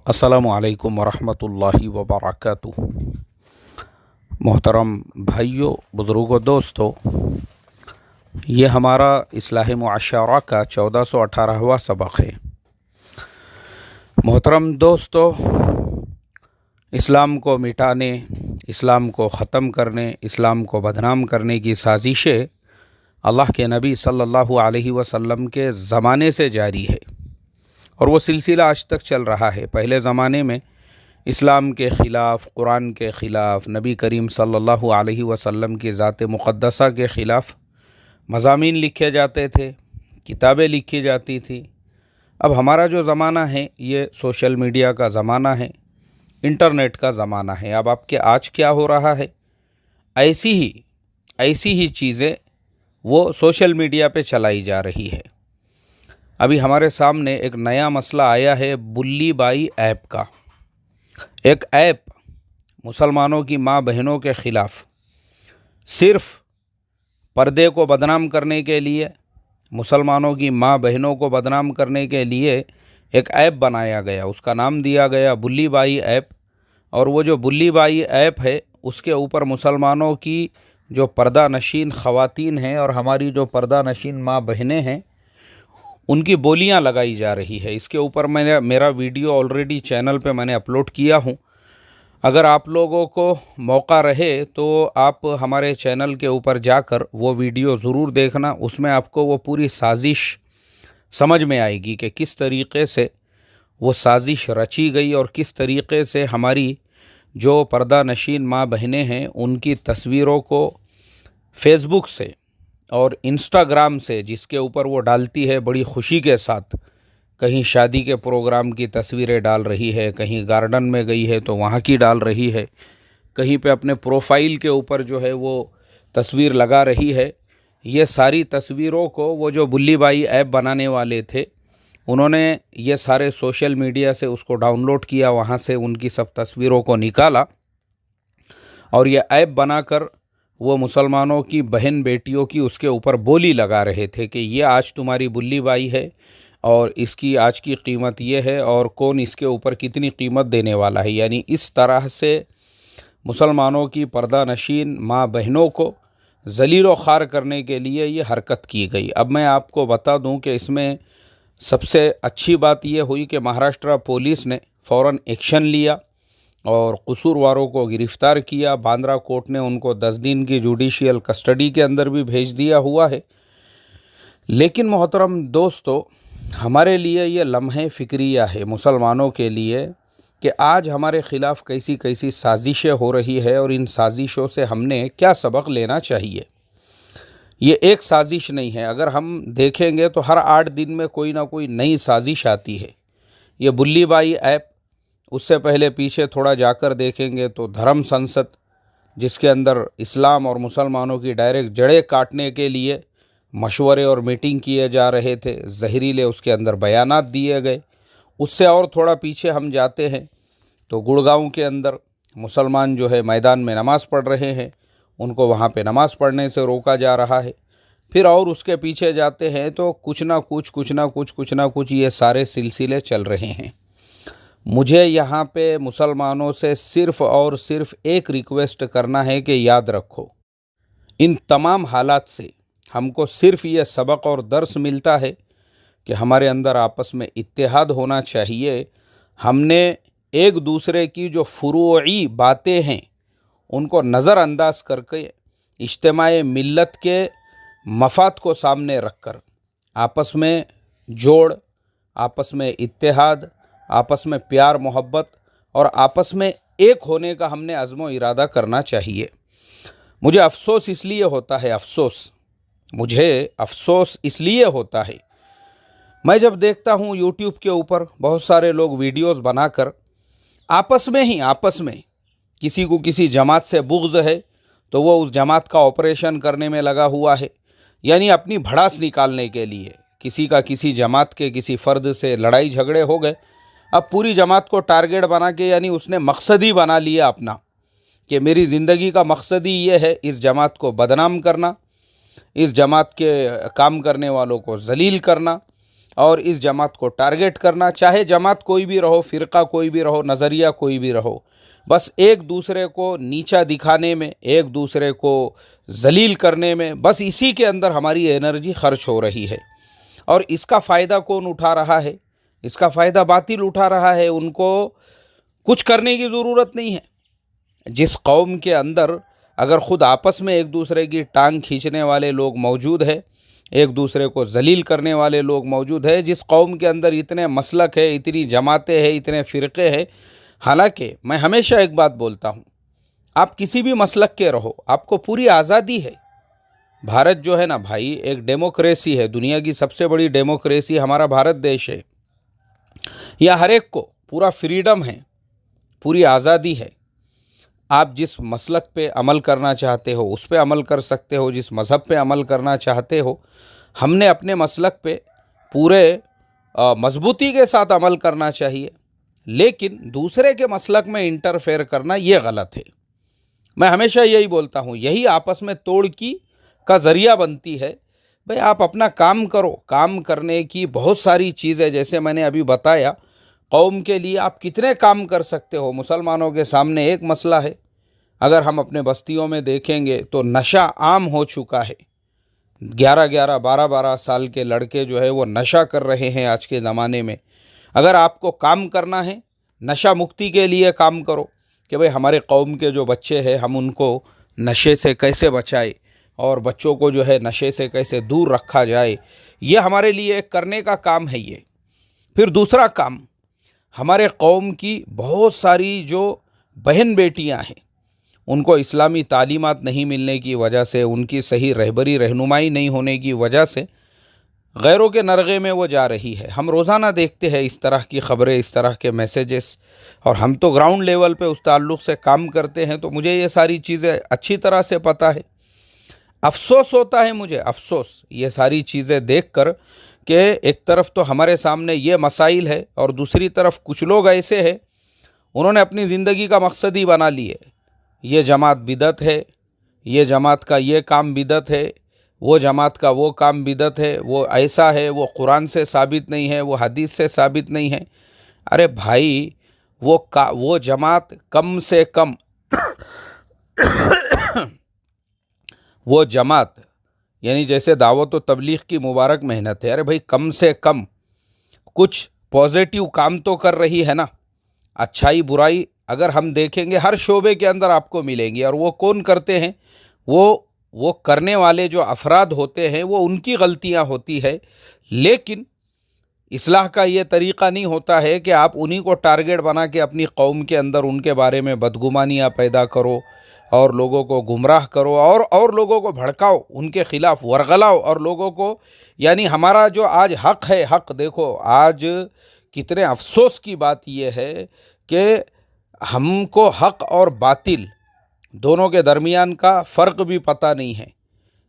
अस्सलामु अलैकुम वरहमतुल्लाहि वबरकातुहू। मोहतरम भाइयों, बुज़ुर्गों, दोस्तों, ये हमारा इस्लाह मुआशरा का 1418वां सबक है। मोहतरम दोस्तों, इस्लाम को मिटाने, इस्लाम को ख़त्म करने, इस्लाम को बदनाम करने की साजिशें अल्लाह के नबी सल्लल्लाहु अलैहि वसल्लम के ज़माने से जारी है और वो सिलसिला आज तक चल रहा है। पहले ज़माने में इस्लाम के ख़िलाफ़, कुरान के ख़िलाफ़, नबी करीम सल्लल्लाहु अलैहि वसल्लम की ज़ात मुक़द्दसा के ख़िलाफ़ मज़ामीन लिखे जाते थे, किताबें लिखी जाती थी। अब हमारा जो ज़माना है ये सोशल मीडिया का ज़माना है, इंटरनेट का ज़माना है। अब आपके आज क्या हो रहा है, ऐसी ही चीज़ें वो सोशल मीडिया पे चलाई जा रही है। अभी हमारे सामने एक नया मसला आया है बुल्ली बाई ऐप का। एक ऐप मुसलमानों की माँ बहनों के ख़िलाफ़ सिर्फ़ पर्दे को बदनाम करने के लिए, मुसलमानों की माँ बहनों को बदनाम करने के लिए एक ऐप बनाया गया। उसका नाम दिया गया बुल्ली बाई ऐप। और वो जो बुल्ली बाई ऐप है उसके ऊपर मुसलमानों की जो पर्दा नशीन ख़वातीन हैं और हमारी जो पर्दा नशीन माँ बहनें हैं उनकी बोलियां लगाई जा रही है। इसके ऊपर मेरा वीडियो ऑलरेडी चैनल पे मैंने अपलोड किया हूं। अगर आप लोगों को मौका रहे तो आप हमारे चैनल के ऊपर जाकर वो वीडियो ज़रूर देखना। उसमें आपको वो पूरी साजिश समझ में आएगी कि किस तरीक़े से वो साजिश रची गई और किस तरीक़े से हमारी जो पर्दा नशीन माँ बहनें हैं उनकी तस्वीरों को फ़ेसबुक से और इंस्टाग्राम से, जिसके ऊपर वो डालती है बड़ी खुशी के साथ, कहीं शादी के प्रोग्राम की तस्वीरें डाल रही है, कहीं गार्डन में गई है तो वहाँ की डाल रही है, कहीं पे अपने प्रोफाइल के ऊपर जो है वो तस्वीर लगा रही है। ये सारी तस्वीरों को वो जो बुल्ली बाई ऐप बनाने वाले थे उन्होंने ये सारे सोशल मीडिया से उसको डाउनलोड किया, वहाँ से उनकी सब तस्वीरों को निकाला और ये ऐप बनाकर वो मुसलमानों की बहन बेटियों की उसके ऊपर बोली लगा रहे थे कि ये आज तुम्हारी बुल्ली बाई है और इसकी आज की कीमत ये है और कौन इसके ऊपर कितनी कीमत देने वाला है। यानी इस तरह से मुसलमानों की पर्दा नशीन माँ बहनों को ज़लील व ख़ार करने के लिए ये हरकत की गई। अब मैं आपको बता दूं कि इसमें सबसे अच्छी बात ये हुई कि महाराष्ट्र पुलिस ने फ़ौरन एक्शन लिया और कसूरवारों को गिरफ़्तार किया। बांद्रा कोर्ट ने उनको 10 दिन की जुडिशियल कस्टडी के अंदर भी भेज दिया हुआ है। लेकिन मोहतरम दोस्तों, हमारे लिए ये लम्हे फ़िक्रिया है मुसलमानों के लिए कि आज हमारे ख़िलाफ़ कैसी कैसी साजिशें हो रही है और इन साजिशों से हमने क्या सबक लेना चाहिए। ये एक साजिश नहीं है, अगर हम देखेंगे तो हर 8 दिन में कोई ना कोई नई साजिश आती है। ये बुल्ली बाई ऐप, उससे पहले पीछे थोड़ा जाकर देखेंगे तो धर्म संसद, जिसके अंदर इस्लाम और मुसलमानों की डायरेक्ट जड़ें काटने के लिए मशवरे और मीटिंग किए जा रहे थे, जहरीले उसके अंदर बयानात दिए गए। उससे और थोड़ा पीछे हम जाते हैं तो गुड़गांव के अंदर मुसलमान जो है मैदान में नमाज़ पढ़ रहे हैं, उनको वहाँ पे नमाज़ पढ़ने से रोका जा रहा है। फिर और उसके पीछे जाते हैं तो कुछ ना कुछ ये सारे सिलसिले चल रहे हैं। मुझे यहाँ पे मुसलमानों से सिर्फ़ और सिर्फ एक रिक्वेस्ट करना है कि याद रखो, इन तमाम हालात से हमको सिर्फ़ ये सबक और दर्स मिलता है कि हमारे अंदर आपस में इत्तेहाद होना चाहिए। हमने एक दूसरे की जो फ़ुरूई बातें हैं उनको नज़रअंदाज करके इज्तिमाई मिल्लत के मफ़ाद को सामने रखकर आपस में जोड़, आपस में इत्तेहाद, आपस में प्यार मोहब्बत और आपस में एक होने का हमने अज़्म इरादा करना चाहिए। मुझे अफ़सोस इसलिए होता है, मैं जब देखता हूँ यूट्यूब के ऊपर बहुत सारे लोग वीडियोस बनाकर आपस में किसी को किसी जमात से बुग़्ज़ है तो वो उस जमात का ऑपरेशन करने में लगा हुआ है, यानी अपनी भड़ास निकालने के लिए। किसी जमात के किसी फ़र्द से लड़ाई झगड़े हो गए, अब पूरी जमात को टारगेट बना के, यानी उसने मकसद ही बना लिया अपना कि मेरी ज़िंदगी का मकसद ही ये है इस जमात को बदनाम करना, इस जमात के काम करने वालों को ज़लील करना, और इस जमात को टारगेट करना, चाहे जमात कोई भी रहो, फ़िरका कोई भी रहो, नज़रिया कोई भी रहो, बस एक दूसरे को नीचा दिखाने में, एक दूसरे को जलील करने में, बस इसी के अंदर हमारी एनर्जी खर्च हो रही है। और इसका फ़ायदा कौन उठा रहा है? इसका फ़ायदा बातिल उठा रहा है। उनको कुछ करने की ज़रूरत नहीं है। जिस कौम के अंदर अगर ख़ुद आपस में एक दूसरे की टांग खींचने वाले लोग मौजूद है, एक दूसरे को जलील करने वाले लोग मौजूद है, जिस कौम के अंदर इतने मसलक है, इतनी जमातें हैं, इतने फ़िरक़े हैं। हालांकि मैं हमेशा एक बात बोलता हूँ, आप किसी भी मसलक के रहो, आपको पूरी आज़ादी है। भारत जो है ना भाई, एक डेमोक्रेसी है, दुनिया की सबसे बड़ी डेमोक्रेसी हमारा भारत देश है। यह हर एक को पूरा फ्रीडम है, पूरी आज़ादी है। आप जिस मसलक पे अमल करना चाहते हो उस पे अमल कर सकते हो, जिस मज़हब पे अमल करना चाहते हो। हमने अपने मसलक पे पूरे मजबूती के साथ अमल करना चाहिए, लेकिन दूसरे के मसलक में इंटरफेयर करना ये गलत है। मैं हमेशा यही बोलता हूँ, यही आपस में तोड़ की का ज़रिया बनती है। भाई आप अपना काम करो, काम करने की बहुत सारी चीज़ें, जैसे मैंने अभी बताया, कौम के लिए आप कितने काम कर सकते हो। मुसलमानों के सामने एक मसला है, अगर हम अपने बस्तियों में देखेंगे तो नशा आम हो चुका है। 11-11, 12-12 साल के लड़के जो है वो नशा कर रहे हैं आज के ज़माने में। अगर आपको काम करना है, नशा मुक्ति के लिए काम करो कि भाई हमारे कौम के जो बच्चे हैं हम उनको नशे से कैसे बचाए और बच्चों को जो है नशे से कैसे दूर रखा जाए, ये हमारे लिए करने का काम है ये। फिर दूसरा काम, हमारे कौम की बहुत सारी जो बहन बेटियां हैं, उनको इस्लामी तालीमात नहीं मिलने की वजह से, उनकी सही रहबरी रहनुमाई नहीं होने की वजह से गैरों के नरगे में वो जा रही है। हम रोज़ाना देखते हैं इस तरह की ख़बरें, इस तरह के मैसेजेस, और हम तो ग्राउंड लेवल पे उस ताल्लुक़ से काम करते हैं, तो मुझे ये सारी चीज़ें अच्छी तरह से पता है। अफ़सोस होता है मुझे, अफ़सोस ये सारी चीज़ें देखकर कि एक तरफ तो हमारे सामने ये मसाइल है और दूसरी तरफ कुछ लोग ऐसे हैं, उन्होंने अपनी ज़िंदगी का मकसद ही बना लिए, ये जमात बिदत है, ये जमात का ये काम बिदत है, वो जमात का वो काम बिदत है, वो ऐसा है, वो कुरान से साबित नहीं है, वो हदीस से साबित नहीं है। अरे भाई, वो जमात कम से कम वो जमात, यानी जैसे दावत व तबलीग की मुबारक मेहनत है, अरे भाई कम से कम कुछ पॉजिटिव काम तो कर रही है ना। अच्छाई बुराई अगर हम देखेंगे हर शोबे के अंदर आपको मिलेंगी, और वो कौन करते हैं, वो करने वाले जो अफराद होते हैं वो उनकी गलतियां होती है। लेकिन इस्लाह का ये तरीक़ा नहीं होता है कि आप उन्हीं को टारगेट बना के अपनी कौम के अंदर उनके बारे में बदगुमानियाँ पैदा करो और लोगों को गुमराह करो और लोगों को भड़काओ, उनके ख़िलाफ़ वरगलाओ, और लोगों को, यानी हमारा जो आज हक़ है, हक़ देखो, आज कितने अफसोस की बात यह है कि हमको हक़ और बातिल दोनों के दरमियान का फ़र्क भी पता नहीं है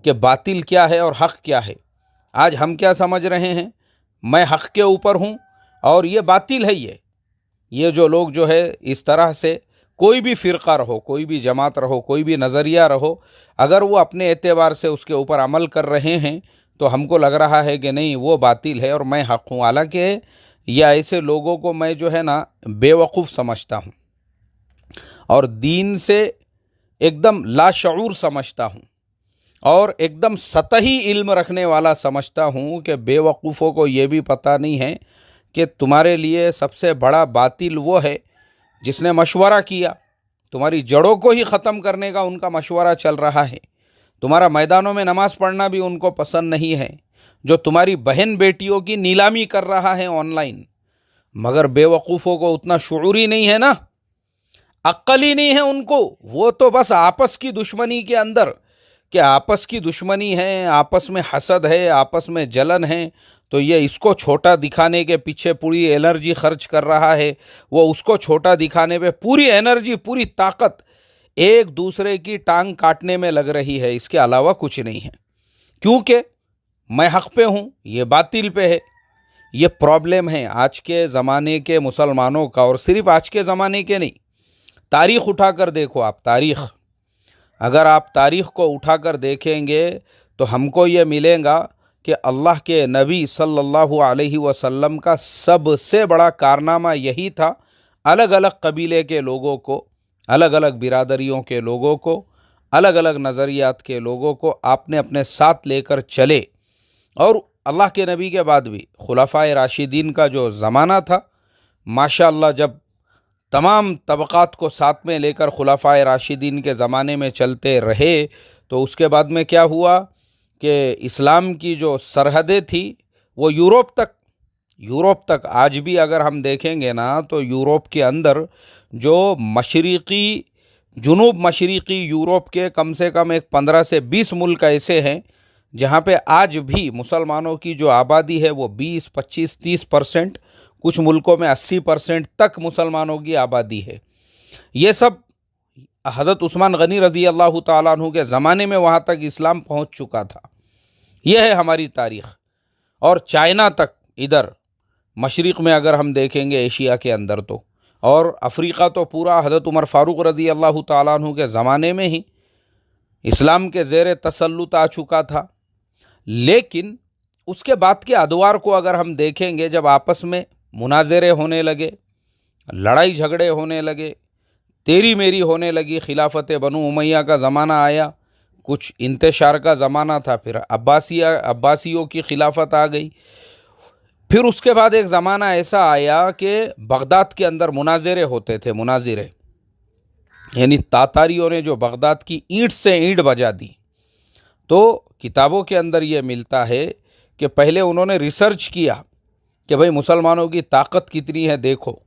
कि बातिल क्या है और हक़ क्या है। आज हम क्या समझ रहे हैं, मैं हक़ के ऊपर हूँ और ये बातिल है। ये जो लोग जो है इस तरह से, कोई भी फ़िरक़ा रहो, कोई भी जमात रहो, कोई भी नज़रिया रहो, अगर वो अपने एतबार से उसके ऊपर अमल कर रहे हैं तो हमको लग रहा है कि नहीं वो बातिल है और मैं हक़ हूँ। हालांकि या ऐसे लोगों को मैं जो है ना बेवकूफ़ समझता हूँ और दीन से एकदम लाशऊर समझता हूँ और एकदम सतही इल्म रखने वाला समझता हूँ कि बेवकूफ़ों को ये भी पता नहीं है कि तुम्हारे लिए सबसे बड़ा बातिल वो है जिसने मशवरा किया, तुम्हारी जड़ों को ही ख़त्म करने का उनका मशवरा चल रहा है। तुम्हारा मैदानों में नमाज़ पढ़ना भी उनको पसंद नहीं है, जो तुम्हारी बहन बेटियों की नीलामी कर रहा है ऑनलाइन। मगर बेवकूफ़ों को उतना शुऊर ही नहीं है ना, अक्ल ही नहीं है उनको। वो तो बस आपस की दुश्मनी के अंदर, कि आपस की दुश्मनी है, आपस में हसद है, आपस में जलन है, तो ये इसको छोटा दिखाने के पीछे पूरी एनर्जी खर्च कर रहा है, वो उसको छोटा दिखाने पे पूरी एनर्जी, पूरी ताकत एक दूसरे की टांग काटने में लग रही है। इसके अलावा कुछ नहीं है, क्योंकि मैं हक़ पे हूँ, ये बातिल पे है। ये प्रॉब्लम है आज के ज़माने के मुसलमानों का, और सिर्फ आज के ज़माने के नहीं, तारीख़ उठाकर देखो आप, तारीख़, अगर आप तारीख़ को उठाकर देखेंगे तो हमको ये मिलेगा कि अल्लाह के नबी सल्लल्लाहु अलैहि वसल्लम का सबसे बड़ा कारनामा यही था, अलग अलग कबीले के लोगों को, अलग अलग बिरादरियों के लोगों को, अलग अलग नज़रियात के लोगों को आपने अपने साथ लेकर चले। और अल्लाह के नबी के बाद भी खुलाफाए राशिदीन का जो ज़माना था, माशाअल्लाह, जब तमाम तबक़ात को साथ में लेकर खुलाफाए राशिदीन के ज़माने में चलते रहे, तो उसके बाद में क्या हुआ कि इस्लाम की जो सरहदें थी वो यूरोप तक आज भी अगर हम देखेंगे ना, तो यूरोप के अंदर जो जुनूब मशरिक़ी यूरोप के कम से कम एक 15 से 20 मुल्क ऐसे हैं जहाँ पे आज भी मुसलमानों की जो आबादी है वो 20, 25, 30%, कुछ मुल्कों में 80% तक मुसलमानों की आबादी है। ये सब हज़रत उस्मान गनी रज़ी अल्लाह ताला अन्हु के ज़माने में वहाँ तक इस्लाम पहुँच चुका था। यह है हमारी तारीख़। और चाइना तक, इधर मशरिक़ में अगर हम देखेंगे एशिया के अंदर तो, और अफ्रीका तो पूरा हज़रत उमर फ़ारूक रज़ी अल्लाह ताला अन्हु के ज़माने में ही इस्लाम के ज़ेर तसल्लुत आ चुका था। लेकिन उसके बाद के अदवार को अगर हम देखेंगे, जब आपस में मुनाज़रे होने लगे, लड़ाई झगड़े होने लगे, तेरी मेरी होने लगी, खिलाफत बनु उमैया का ज़माना आया, कुछ इंतशार का ज़माना था, फिर अब्बासियों की खिलाफत आ गई। फिर उसके बाद एक ज़माना ऐसा आया कि बगदाद के अंदर मुनाज़रे होते थे, मुनाज़रे यानी तातारियों ने जो बगदाद की ईंट से ईंट बजा दी। तो किताबों के अंदर ये मिलता है कि पहले उन्होंने रिसर्च किया कि भाई मुसलमानों की ताकत कितनी है, देखो।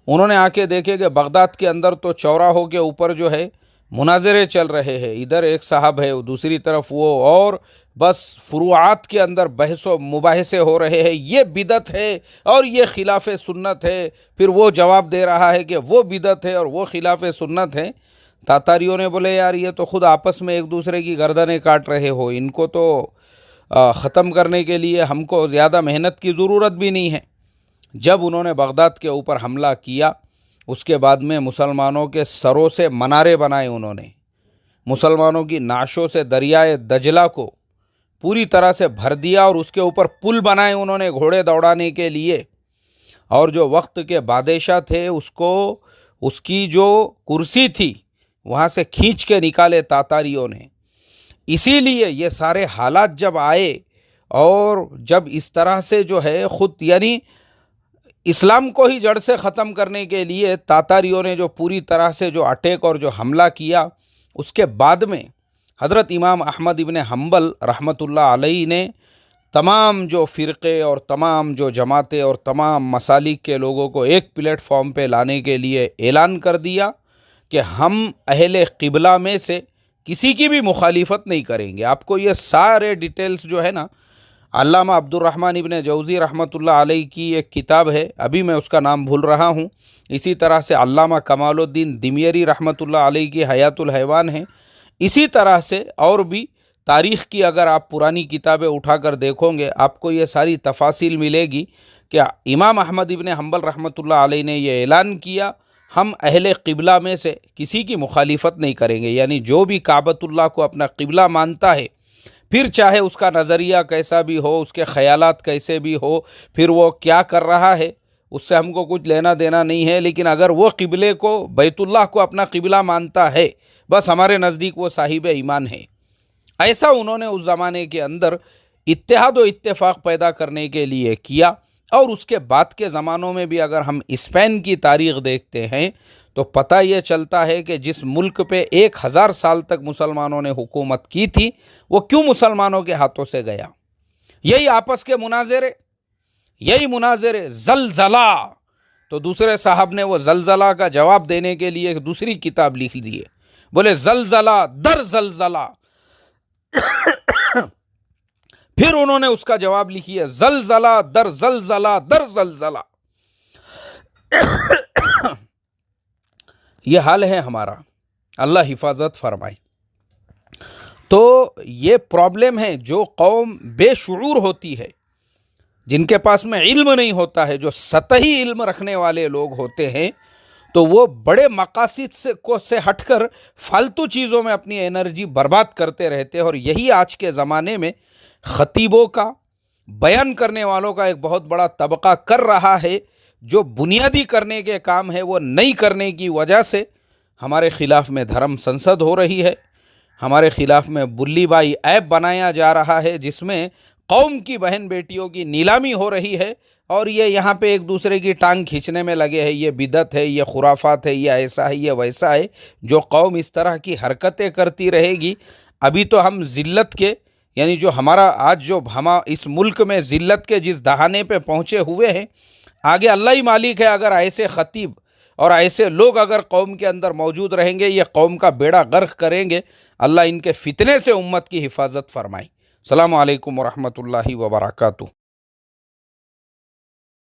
उन्होंने आके देखे कि बगदाद के अंदर तो चौराहों के ऊपर जो है मुनाज़रे चल रहे हैं, इधर एक साहब है, दूसरी तरफ वो, और बस फुरुआत के अंदर बहसो मुबाहिसे हो रहे हैं, ये बिदत है और ये खिलाफ सुन्नत है। फिर वो जवाब दे रहा है कि वो बिदत है और वो खिलाफ सुन्नत है। तातारियों ने बोले, यार ये तो खुद आपस में एक दूसरे की गर्दनें काट रहे हो, इनको तो ख़त्म करने के लिए हमको ज़्यादा मेहनत की ज़रूरत भी नहीं है। जब उन्होंने बगदाद के ऊपर हमला किया, उसके बाद में मुसलमानों के सरों से मनारे बनाए, उन्होंने मुसलमानों की नाशों से दरियाए दजला को पूरी तरह से भर दिया और उसके ऊपर पुल बनाए उन्होंने घोड़े दौड़ाने के लिए। और जो वक्त के बादशाह थे उसको, उसकी जो कुर्सी थी वहाँ से खींच के निकाले तातारियों ने। इसीलिए ये सारे हालात जब आए और जब इस तरह से जो है ख़ुद यानी इस्लाम को ही जड़ से ख़त्म करने के लिए तातारियों ने जो पूरी तरह से जो अटैक और जो हमला किया, उसके बाद में हज़रत इमाम अहमद इब्न हम्बल रहमतुल्लाह अलैहि ने तमाम जो फ़िरक़े और तमाम जो जमातें और तमाम मसालिक के लोगों को एक प्लेटफॉर्म पे लाने के लिए ऐलान कर दिया कि हम अहले क़िबला में से किसी की भी मुखालिफत नहीं करेंगे। आपको ये सारे डिटेल्स जो है ना, अल्लामा अब्दुर्रहमान इब्न जौज़ी रहमतुल्लाह अलैहि की एक किताब है, अभी मैं उसका नाम भूल रहा हूँ। इसी तरह से अल्लामा कमालुद्दीन दिमयरी रहमतुल्लाह अलैहि की हयातुल हैवान है। इसी तरह से और भी तारीख़ की अगर आप पुरानी किताबें उठाकर देखोगे, आपको ये सारी तफासिल मिलेगी कि इमाम अहमद इब्न हम्बल रहमतुल्लाह अलैहि ने ये ऐलान किया, हम अहले क़िबला में से किसी की मुखालिफत नहीं करेंगे। यानी जो भी काबतुल्लाह को अपना क़िबला मानता है, फिर चाहे उसका नज़रिया कैसा भी हो, उसके ख़यालात कैसे भी हो, फिर वो क्या कर रहा है उससे हमको कुछ लेना देना नहीं है, लेकिन अगर वो क़िबले को, बैतुल्लाह को अपना क़िबला मानता है, बस हमारे नज़दीक वो साहिब ईमान है। ऐसा उन्होंने उस ज़माने के अंदर इत्तेहाद व इत्तेफाक पैदा करने के लिए किया। और उसके बाद के ज़मानों में भी अगर हम स्पेन की तारीख़ देखते हैं तो पता ये चलता है कि जिस मुल्क पे 1000 साल तक मुसलमानों ने हुकूमत की थी, वो क्यों मुसलमानों के हाथों से गया? यही आपस के मुनाज़रे, यही मुनाज़रे, ज़लज़ला। तो दूसरे साहब ने वो ज़लज़ला का जवाब देने के लिए एक दूसरी किताब लिख दी है, बोले ज़लज़ला दर ज़लज़ला। फिर उन्होंने उसका जवाब लिखी है, ज़लज़ला दर ज़लज़ला दर ज़लज़ला। ये हाल है हमारा, अल्लाह हिफाजत फरमाए। तो ये प्रॉब्लम है, जो कौम बेशुऊर होती है, जिनके पास में इल्म नहीं होता है, जो सतही इल्म रखने वाले लोग होते हैं, तो वो बड़े मकासिद से हटकर फालतू चीज़ों में अपनी एनर्जी बर्बाद करते रहते हैं। और यही आज के ज़माने में ख़तीबों का, बयान करने वालों का एक बहुत बड़ा तबका कर रहा है, जो बुनियादी करने के काम है वो नहीं करने की वजह से हमारे ख़िलाफ़ में धर्म संसद हो रही है, हमारे ख़िलाफ़ में बुल्ली बाई ऐप बनाया जा रहा है, जिसमें कौम की बहन बेटियों की नीलामी हो रही है और ये यहाँ पे एक दूसरे की टांग खींचने में लगे हैं। ये बिदत है, ये खुराफात है, ये ऐसा है, ये वैसा है। जो कौम इस तरह की हरकतें करती रहेगी, अभी तो हम ज़िल्लत के, यानी जो हमारा आज जो हम इस मुल्क में ज़िल्लत के जिस दहाने पे पहुँचे हुए हैं, आगे अल्लाह ही मालिक है। अगर ऐसे ख़तीब और ऐसे लोग अगर कौम के अंदर मौजूद रहेंगे, ये कौम का बेड़ा गर्क करेंगे। अल्लाह इनके फितने से उम्मत की हिफाजत फरमाए। अस्सलामु अलैकुम वरहमतुल्लाहि वबरकातुहू।